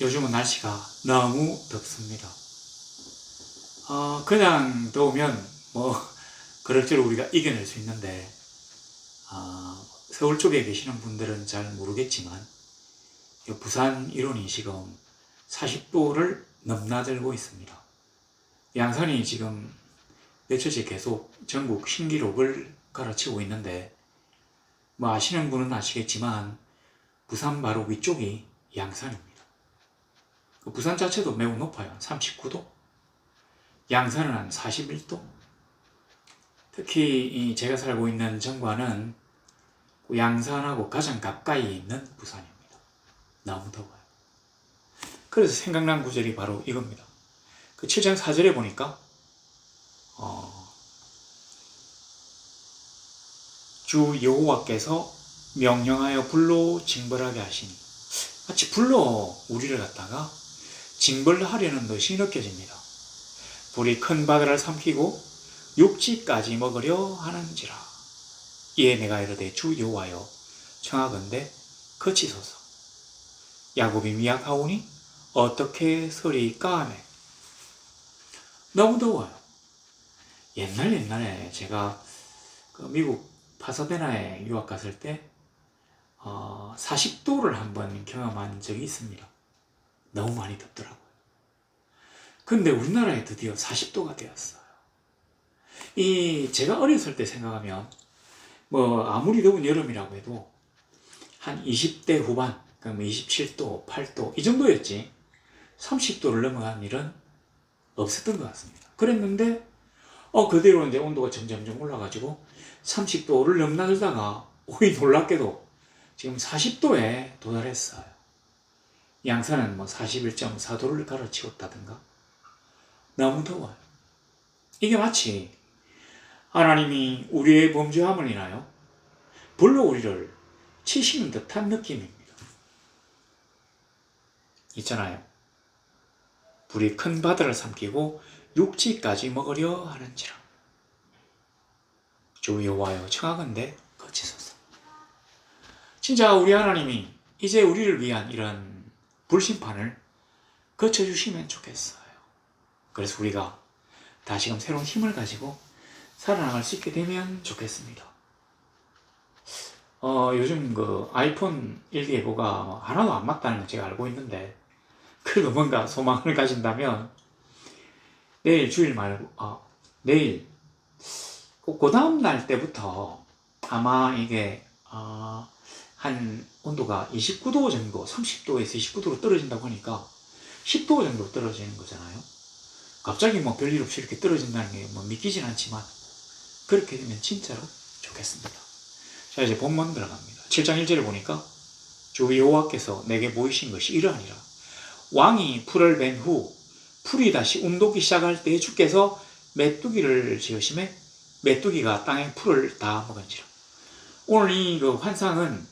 요즘은 날씨가 너무 덥습니다. 그냥 더우면 그럴저럴 우리가 이겨낼 수 있는데, 서울 쪽에 계시는 분들은 잘 모르겠지만 부산 이론이 지금 40도를 넘나들고 있습니다. 양산이 지금 며칠째 계속 전국 신기록을 갈아치우고 있는데, 아시는 분은 아시겠지만 부산 바로 위쪽이 양산입니다. 부산 자체도 매우 높아요. 39도. 양산은 한 41도. 특히 제가 살고 있는 정관은 양산하고 가장 가까이 있는 부산입니다. 너무 더워요. 그래서 생각난 구절이 바로 이겁니다. 그 7장 4절에 보니까 주 여호와께서 명령하여 불로 징벌하게 하시니, 마치 불로 우리를 갖다가 징벌하려는 듯이 느껴집니다. 불이 큰 바다를 삼키고 육지까지 먹으려 하는지라. 이에 내가 이르되 주 여호와여 청하건대 그치소서. 야곱이 미약하오니 어떻게 서리까 하매. 너무 더워요. 옛날에 제가 미국 파사데나에 유학 갔을 때 40도를 한번 경험한 적이 있습니다. 너무 많이 덥더라고요. 근데 우리나라에 드디어 40도가 되었어요. 제가 어렸을 때 생각하면 아무리 더운 여름이라고 해도 한 20대 후반, 그럼 27도, 8도 이 정도였지 30도를 넘어간 일은 없었던 것 같습니다. 그랬는데 그대로 이제 온도가 점점 올라가지고 30도를 넘나들다가 오이 놀랍게도 지금 40도에 도달했어요. 양산은 41.4도를 갈아치웠다든가. 너무 더워요. 이게 마치 하나님이 우리의 범죄함을 인하여 불로 우리를 치시는 듯한 느낌입니다. 있잖아요. 불이 큰 바다를 삼키고 육지까지 먹으려 하는지라. 주 여호와여 청하건대 거치소서. 진짜 우리 하나님이 이제 우리를 위한 이런 불심판을 거쳐주시면 좋겠어요. 그래서 우리가 다시금 새로운 힘을 가지고 살아나갈 수 있게 되면 좋겠습니다. 요즘 아이폰 일기예보가 하나도 안 맞다는 걸 제가 알고 있는데, 그래도 뭔가 소망을 가진다면 내일 주일 말고 내일 그 다음 날 때부터 아마 이게 한 온도가 29도 정도, 30도에서 29도로 떨어진다고 하니까 10도 정도 떨어지는 거잖아요. 갑자기 별일 없이 이렇게 떨어진다는 게 믿기진 않지만 그렇게 되면 진짜로 좋겠습니다. 자, 이제 본문 들어갑니다. 7장 1절에 보니까 주 여호와께서 내게 보이신 것이 이러하니라. 왕이 풀을 벤 후 풀이 다시 움돋기 시작할 때 주께서 메뚜기를 지으심에 메뚜기가 땅의 풀을 다 먹은지라. 오늘 이 환상은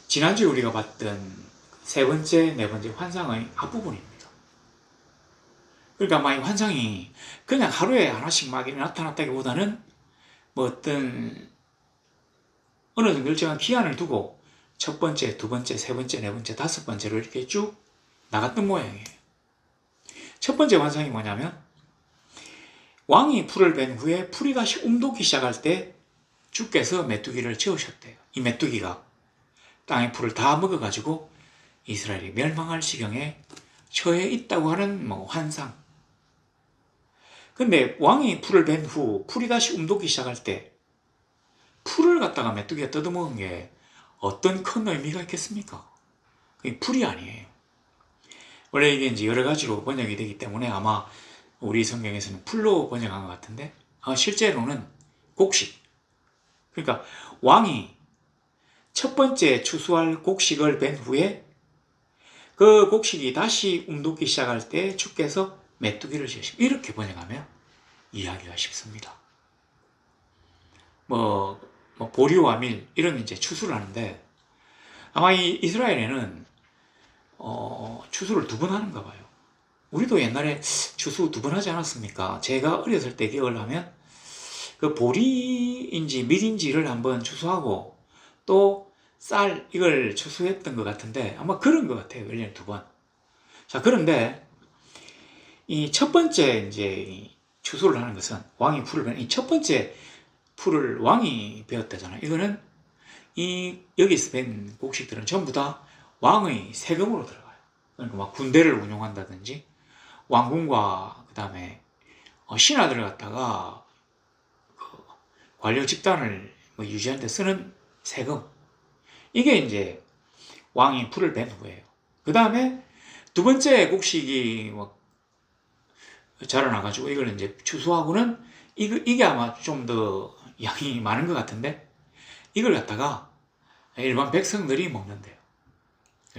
지난주에 우리가 봤던 세 번째, 네 번째 환상의 앞부분입니다. 그러니까 이 환상이 그냥 하루에 하나씩 막 나타났다기보다는 어떤 어느 정도 일정한 기한을 두고 첫 번째, 두 번째, 세 번째, 네 번째, 다섯 번째로 이렇게 쭉 나갔던 모양이에요. 첫 번째 환상이 뭐냐면, 왕이 풀을 벤 후에 풀이 다시 움돋기 시작할 때 주께서 메뚜기를 지으셨대요. 이 메뚜기가 땅의 풀을 다 먹어가지고 이스라엘이 멸망할 지경에 처해 있다고 하는 환상. 근데 왕이 풀을 벤 후 풀이 다시 움돋기 시작할 때 풀을 갖다가 메뚜기가 뜯어먹은 게 어떤 큰 의미가 있겠습니까? 그게 풀이 아니에요. 원래 이게 이제 여러 가지로 번역이 되기 때문에 아마 우리 성경에서는 풀로 번역한 것 같은데, 실제로는 곡식. 그러니까 왕이 첫 번째 추수할 곡식을 벤 후에 그 곡식이 다시 움돋기 시작할 때 주께서 메뚜기를 지으시고, 이렇게 번역하면 이해하기가 쉽습니다. 보리와 밀 이런 이제 추수를 하는데, 아마 이 이스라엘에는 추수를 두 번 하는가 봐요. 우리도 옛날에 추수 두 번 하지 않았습니까? 제가 어렸을 때 기억을 하면 그 보리인지 밀인지를 한번 추수하고 또 쌀 이걸 추수했던 것 같은데, 아마 그런 것 같아요. 1년에 두 번. 자, 그런데 이 첫 번째 이제 이 추수를 하는 것은 왕이 풀을 베는 이 첫 번째 풀을 왕이 베었다잖아요. 이거는 이 여기서 벤 곡식들은 전부 다 왕의 세금으로 들어가요. 그러니까 막 군대를 운용한다든지 왕궁과 그 다음에 신하들을 갖다가 그 관료 집단을 뭐 유지하는 데 쓰는 세금, 이게 이제 왕이 풀을 벤 후에요. 그 다음에 두 번째 곡식이 뭐 자라나가지고 이걸 이제 추수하고는 이게 아마 좀 더 양이 많은 것 같은데 이걸 갖다가 일반 백성들이 먹는데요.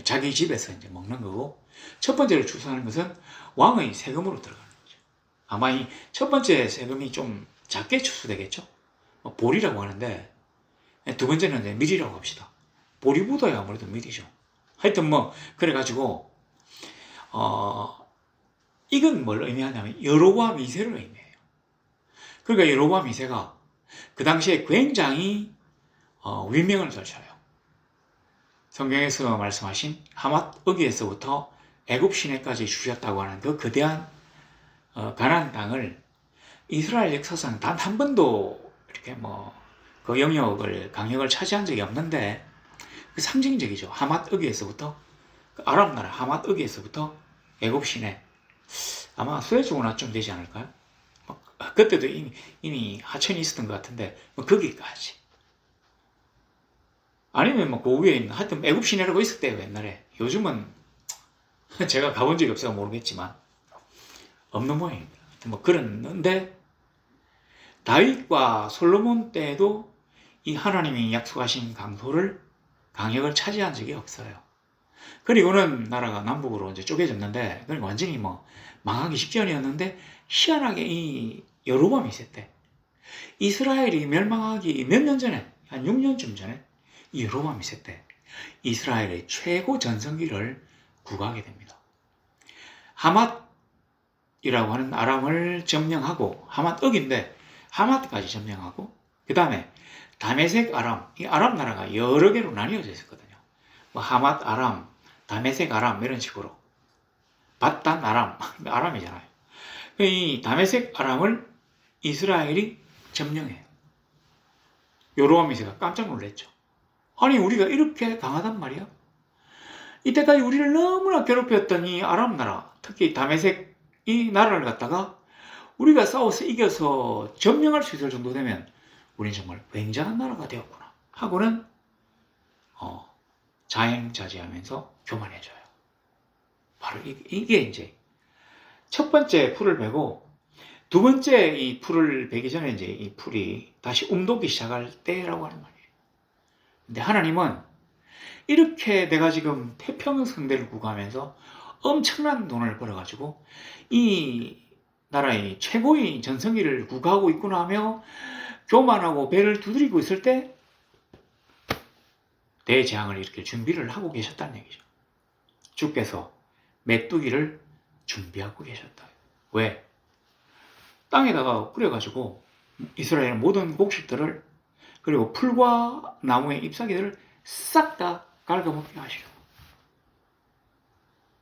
자기 집에서 이제 먹는 거고, 첫 번째로 추수하는 것은 왕의 세금으로 들어가는 거죠. 아마 이 첫 번째 세금이 좀 작게 추수되겠죠. 보리라고 하는데 두 번째는 이제 밀이라고 합시다. 보리보다야 아무래도 밀이죠. 하여튼 뭐 그래가지고 이건 뭘 의미하냐면 여로보암 2세를 의미해요. 그러니까 여로보암 2세가 그 당시에 굉장히 위명을 떨쳐요. 성경에서 말씀하신 하맛 어기에서부터 애굽 시내까지 주셨다고 하는 그 거대한 가나안 땅을 이스라엘 역사상 단 한 번도 이렇게 뭐 그 영역을 강역을 차지한 적이 없는데 그 상징적이죠. 하맛 어기에서부터 그 아랍 나라 하맛 어기에서부터 애굽 시내, 아마 수에즈 운하쯤 되지 않을까요? 그때도 이미 하천이 있었던 것 같은데 뭐 거기까지, 아니면 뭐 그 위에 있는 하여튼 애굽 시내라고 있었대요 옛날에. 요즘은 제가 가본 적이 없어서 모르겠지만 없는 모양입니다. 뭐 그랬는데 다윗과 솔로몬 때도 이 하나님이 약속하신 강역을 차지한 적이 없어요. 그리고는 나라가 남북으로 이제 쪼개졌는데, 그러니까 완전히 뭐 망하기 직전이었는데, 희한하게 이 여로보암 2세 때 이스라엘이 멸망하기 몇 년 전에, 한 6년쯤 전에 이 여로보암 2세 때 이스라엘의 최고 전성기를 구가하게 됩니다. 하맛이라고 하는 아람을 점령하고, 하맛 억인데 하맛까지 점령하고, 그 다음에 다메섹 아람, 이 아람 나라가 여러 개로 나뉘어져 있었거든요. 뭐 하맛 아람, 다메섹 아람 이런 식으로. 바단 아람, 아람이잖아요. 이 다메섹 아람을 이스라엘이 점령해요. 여로보암 2세가 깜짝 놀랐죠. 아니 우리가 이렇게 강하단 말이야? 이때까지 우리를 너무나 괴롭혔던 이 아람 나라, 특히 다메섹 이 나라를 갖다가 우리가 싸워서 이겨서 점령할 수 있을 정도 되면 우리는 정말 굉장한 나라가 되었구나 하고는 자행자지하면서 교만해져요. 바로 이게 이제 첫 번째 풀을 베고, 두 번째 이 풀을 베기 전에 이제 이 풀이 다시 움돋기 시작할 때라고 하는 말이에요. 근데 하나님은 이렇게 내가 지금 태평성대를 구가하면서 엄청난 돈을 벌어가지고 이 나라의 최고의 전성기를 구가하고 있구나 하며 교만하고 배를 두드리고 있을 때 대재앙을 일으킬 준비를 하고 계셨다는 얘기죠. 주께서 메뚜기를 준비하고 계셨다. 왜? 땅에다가 뿌려가지고 이스라엘 모든 곡식들을, 그리고 풀과 나무의 잎사귀들을 싹 다 갉아먹게 하시려고.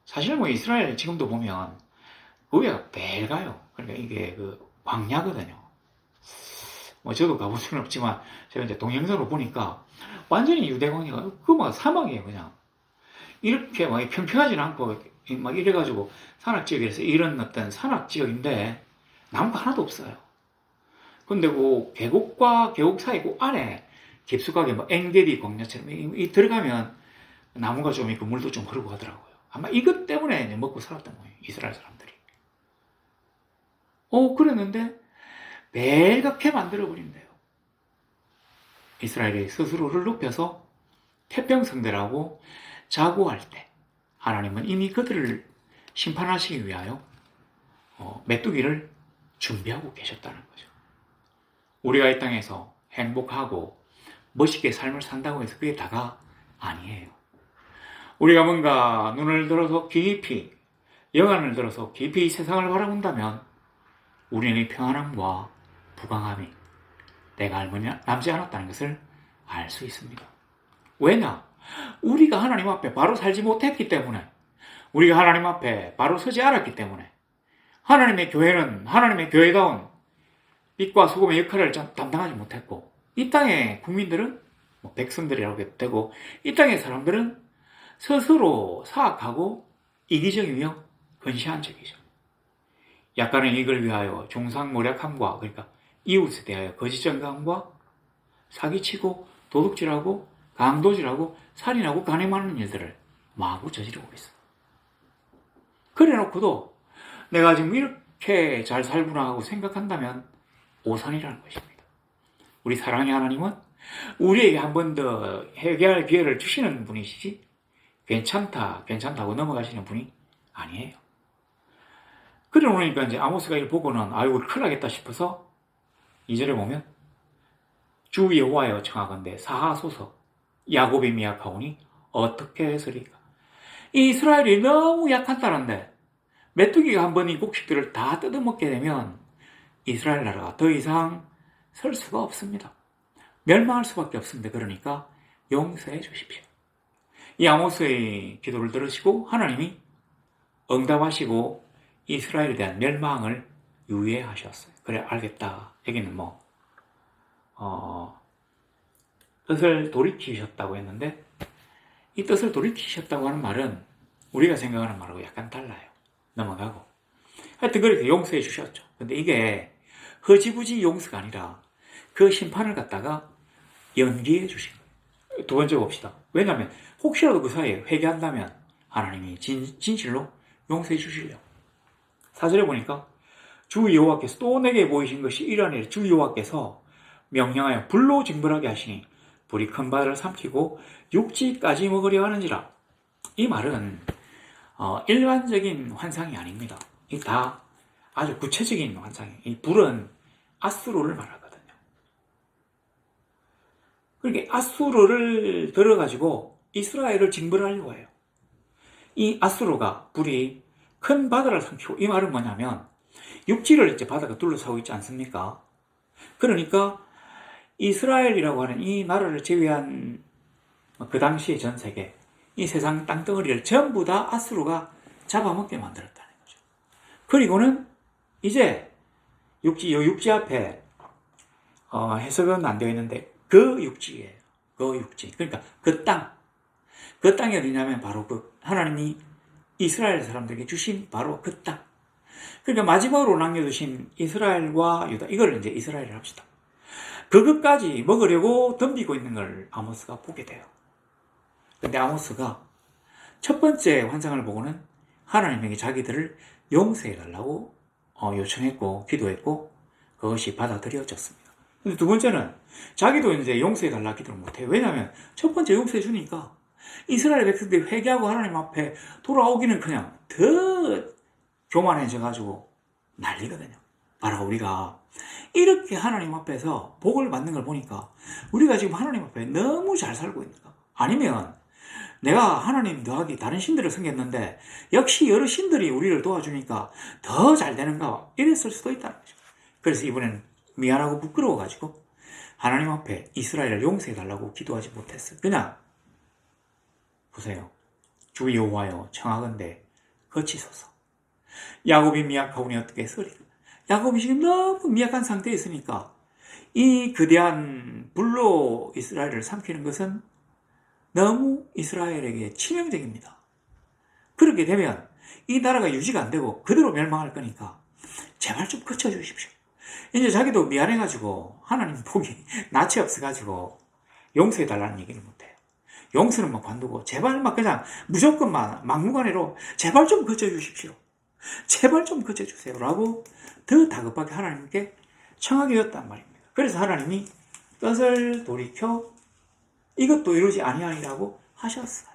사실 뭐 이스라엘 지금도 보면 의회가 매일 가요. 그러니까 이게 그 광야거든요. 뭐 저도 가본 적은 없지만 제가 이제 동영상으로 보니까 완전히 유대광야가 그뭐 사막이에요. 그냥 이렇게 막 평평하진 않고 막 이래가지고 산악지역에서 이런 어떤 산악지역인데 나무가 하나도 없어요. 근데 그 계곡과 계곡 사이 그 안에 깊숙하게 뭐 엥게디 광야처럼 이 들어가면 나무가 좀 있고 물도 좀 흐르고 하더라고요. 아마 이것 때문에 이제 먹고 살았던 거예요. 이스라엘 사람들이. 그랬는데 매일 그렇게 만들어버린대요. 이스라엘이 스스로를 높여서 태평성대라고 자고할 때 하나님은 이미 그들을 심판하시기 위하여 메뚜기를 준비하고 계셨다는 거죠. 우리가 이 땅에서 행복하고 멋있게 삶을 산다고 해서 그게 다가 아니에요. 우리가 뭔가 눈을 들어서 깊이, 영안을 들어서 깊이 이 세상을 바라본다면 우리의 평안함과 부강함이 내가 알면 남지 않았다는 것을 알 수 있습니다. 왜냐? 우리가 하나님 앞에 바로 살지 못했기 때문에, 우리가 하나님 앞에 바로 서지 않았기 때문에 하나님의 교회는 하나님의 교회다운 빛과 소금의 역할을 담당하지 못했고 이 땅의 국민들은 백성들이라고 해도 되고 이 땅의 사람들은 스스로 사악하고 이기적이며 근시안적이죠. 약간의 이익을 위하여 중상모략함과 그러니까 이웃에 대하여 거짓 증거함과 사기치고 도둑질하고 강도질하고 살인하고 간음하는 일들을 마구 저지르고 있어. 그래놓고도 내가 지금 이렇게 잘 살구나 하고 생각한다면 오산이라는 것입니다. 우리 사랑의 하나님은 우리에게 한 번 더 해결할 기회를 주시는 분이시지 괜찮다고 넘어가시는 분이 아니에요. 그래 놓으니까 이제 아모스가 이걸 보고는 아이고 큰일 나겠다 싶어서 2절에 보면 주 여호와여 청하건대 사하소서 야곱이 미약하오니 어떻게 해서리까. 이 이스라엘이 너무 약하다는데 메뚜기가 한번 이 곡식들을 다 뜯어먹게 되면 이스라엘 나라가 더 이상 설 수가 없습니다. 멸망할 수밖에 없습니다. 그러니까 용서해 주십시오. 이 아모스의 기도를 들으시고 하나님이 응답하시고 이스라엘에 대한 멸망을 유예하셨어요. 그래 알겠다. 여기는 뜻을 돌이키셨다고 했는데 이 뜻을 돌이키셨다고 하는 말은 우리가 생각하는 말하고 약간 달라요. 넘어가고 하여튼 그렇게 용서해 주셨죠. 근데 이게 허지부지 용서가 아니라 그 심판을 갖다가 연기해 주신 거예요. 두 번째 봅시다. 왜냐하면 혹시라도 그 사이에 회개한다면 하나님이 진실로 용서해 주시려고. 4절에 보니까 주 여호와께서 또 내게 보이신 것이 이러하니 주 여호와께서 명령하여 불로 징벌하게 하시니 불이 큰 바다를 삼키고 육지까지 먹으려 하는지라. 이 말은 일반적인 환상이 아닙니다. 이 다 아주 구체적인 환상이에요. 이 불은 아수르를 말하거든요. 그러니까 아수르를 들어가지고 이스라엘을 징벌하려고 해요. 이 아수르가 불이 큰 바다를 삼키고, 이 말은 뭐냐면 육지를 이제 바다가 둘러싸고 있지 않습니까? 그러니까 이스라엘이라고 하는 이 나라를 제외한 그 당시의 전 세계, 이 세상 땅덩어리를 전부 다 아수르가 잡아먹게 만들었다는 거죠. 그리고는 이제 육지 앞에 해석은 안 되어 있는데 그 육지예요. 그 육지. 그러니까 그 땅이 어디냐면 바로 그 하나님이 이스라엘 사람들에게 주신 바로 그 땅. 그러니까 마지막으로 남겨두신 이스라엘과 유다, 이걸 이제 이스라엘을 합시다. 그것까지 먹으려고 덤비고 있는 걸 아모스가 보게 돼요. 근데 아모스가 첫 번째 환상을 보고는 하나님에게 자기들을 용서해달라고 요청했고 기도했고 그것이 받아들여졌습니다. 근데 두 번째는 자기도 이제 용서해달라 기도를 못해요. 왜냐하면 첫 번째 용서해주니까 이스라엘 백성들이 회개하고 하나님 앞에 돌아오기는 그냥 더 교만해져가지고 난리거든요. 바로 우리가 이렇게 하나님 앞에서 복을 받는 걸 보니까 우리가 지금 하나님 앞에 너무 잘 살고 있는가? 아니면 내가 하나님 더하기 다른 신들을 섬겼는데 역시 여러 신들이 우리를 도와주니까 더 잘 되는가? 이랬을 수도 있다는 거죠. 그래서 이번에는 미안하고 부끄러워가지고 하나님 앞에 이스라엘을 용서해달라고 기도하지 못했어요. 그냥 보세요. 주 여호와여 청하건대 거치소서. 야곱이 미약하오니 어떻게 해서리까. 야곱이 지금 너무 미약한 상태에 있으니까 이 거대한 불로 이스라엘을 삼키는 것은 너무 이스라엘에게 치명적입니다. 그렇게 되면 이 나라가 유지가 안 되고 그대로 멸망할 거니까 제발 좀 거쳐주십시오. 이제 자기도 미안해가지고 하나님 복이 낯이 없어가지고 용서해달라는 얘기를 못해요. 용서는 막 관두고 제발 막 그냥 무조건 막무가내로 제발 좀 거쳐주십시오. 제발 좀 거쳐주세요. 라고 더 다급하게 하나님께 청하게 되었단 말입니다. 그래서 하나님이 뜻을 돌이켜 이것도 이루지 아니하리라고 하셨어요.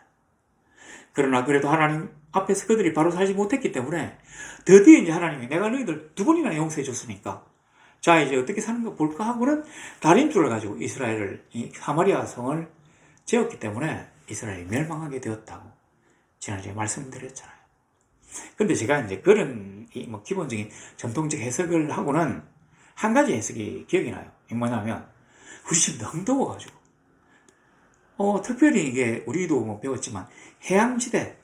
그러나 그래도 하나님 앞에서 그들이 바로 살지 못했기 때문에 드디어 이제 하나님이 내가 너희들 두 번이나 용서해 줬으니까 자 이제 어떻게 사는가 볼까 하고는 다림줄을 가지고 이스라엘을 이 사마리아 성을 재웠기 때문에 이스라엘이 멸망하게 되었다고 지난주에 말씀드렸잖아요. 근데 제가 이제 그런 기본적인 전통적 해석을 하고는 한 가지 해석이 기억이 나요. 이게 뭐냐면 우리 지금 너무 더워가지고 특별히 이게 우리도 배웠지만 해양지대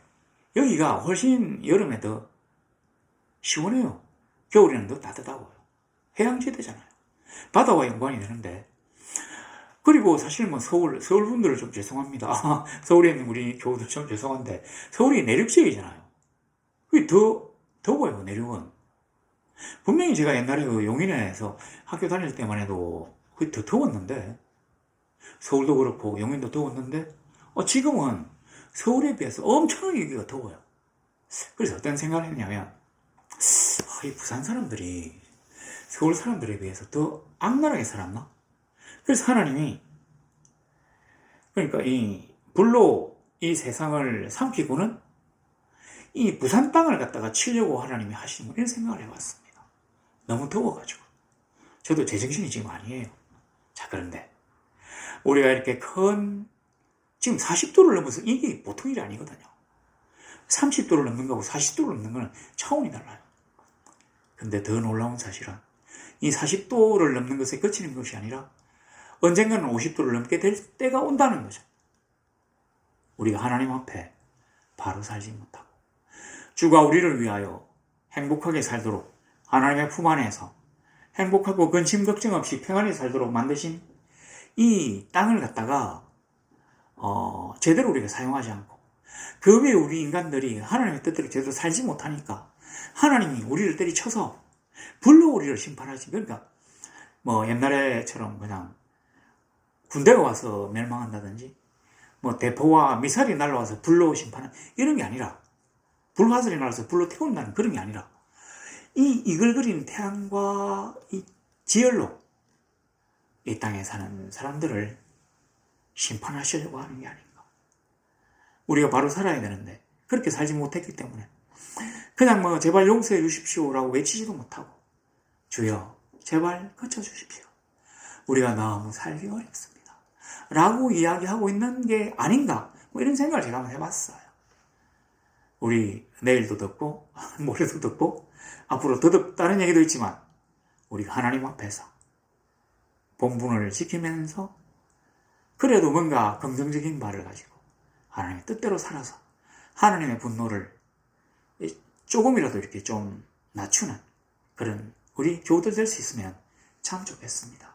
여기가 훨씬 여름에 더 시원해요. 겨울에는 더 따뜻하고요. 해양지대잖아요. 바다와 연관이 되는데. 그리고 사실 뭐 서울 분들은 좀 죄송합니다. 서울에 있는 우리 교우들 좀 죄송한데, 서울이 내륙 지역이잖아요. 그게 더 더워요, 내륙은. 분명히 제가 옛날에 그 용인에서 학교 다닐 때만 해도 그게 더 더웠는데, 서울도 그렇고 용인도 더웠는데, 지금은 서울에 비해서 엄청나게 여기가 더워요. 그래서 어떤 생각을 했냐면, 이 부산 사람들이 서울 사람들에 비해서 더 악랄하게 살았나? 그래서 하나님이, 그러니까 이 불로 이 세상을 삼키고는 이 부산 땅을 갖다가 치려고 하나님이 하시는 이런 생각을 해봤습니다. 너무 더워가지고. 저도 제정신이 지금 아니에요. 자, 그런데 우리가 이렇게 지금 40도를 넘어서 이게 보통 일이 아니거든요. 30도를 넘는 거하고 40도를 넘는 거는 차원이 달라요. 근데 더 놀라운 사실은 이 40도를 넘는 것에 그치는 것이 아니라 언젠가는 50도를 넘게 될 때가 온다는 거죠. 우리가 하나님 앞에 바로 살지 못하고 주가 우리를 위하여 행복하게 살도록 하나님의 품 안에서 행복하고 근심 걱정 없이 평안히 살도록 만드신 이 땅을 갖다가 제대로 우리가 사용하지 않고 그 외에 우리 인간들이 하나님의 뜻대로 제대로 살지 못하니까 하나님이 우리를 때리쳐서 불로 우리를 심판하지. 그러니까 뭐 옛날에처럼 그냥 군대가 와서 멸망한다든지 뭐 대포와 미사일이 날라와서 불로 심판하는 이런 게 아니라 불화살이 날아서 불로 태운다는 그런 게 아니라 이 이글거리는 태양과 이 지열로 이 땅에 사는 사람들을 심판하시려고 하는 게 아닌가. 우리가 바로 살아야 되는데 그렇게 살지 못했기 때문에 그냥 뭐 제발 용서해 주십시오라고 외치지도 못하고 주여 제발 고쳐주십시오. 우리가 너무 살기 어렵습니다. 라고 이야기하고 있는 게 아닌가. 뭐 이런 생각을 제가 한번 해봤어요. 우리 내일도 덥고 모레도 덥고 앞으로 더 덥다는 얘기도 있지만 우리가 하나님 앞에서 본분을 지키면서 그래도 뭔가 긍정적인 말을 가지고 하나님의 뜻대로 살아서 하나님의 분노를 조금이라도 이렇게 좀 낮추는 그런 우리 교우들 될 수 있으면 참 좋겠습니다.